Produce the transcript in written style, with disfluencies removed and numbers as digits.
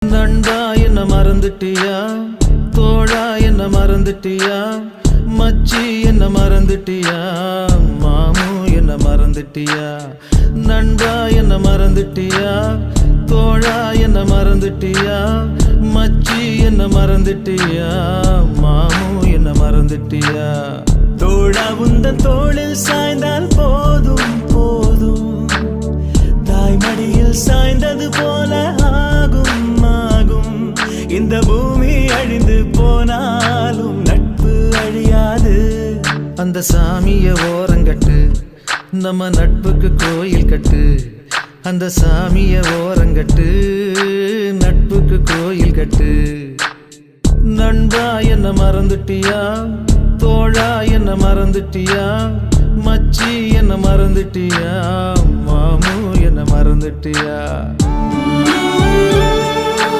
நண்பா என்ன மறந்துட்டியா, தோழா என்ன மறந்துட்டியா, மச்சி என்ன மறந்துட்டியா, மாமு என்ன மறந்துட்டியா. நண்பா என்ன மறந்துட்டியா, தோழா என்ன மறந்துட்டியா, மச்சி என்ன மறந்துட்டியா, மாமு என்ன மறந்துட்டியா. தோழா உந்தன் தோளில் சாய்ந்தால் போதும் போதும், தாய்மடியில் சாய்ந்தது போல ஆகும் ஆகும். இந்த பூமி அழிந்து போனாலும் நட்பு அழியாது. அந்த சாமிய ஓரங்கட்டு, நம்ம நட்புக்கு கோயில் கட்டு. அந்த சாமிய ஓரங்கட்டு, நட்புக்கு கோயில் கட்டு. நண்பா என்ன மறந்துட்டியா, தோழா என்ன மறந்துட்டியா, மச்சி என்ன மறந்துட்டியா, மாமு என்ன மறந்துட்டியா.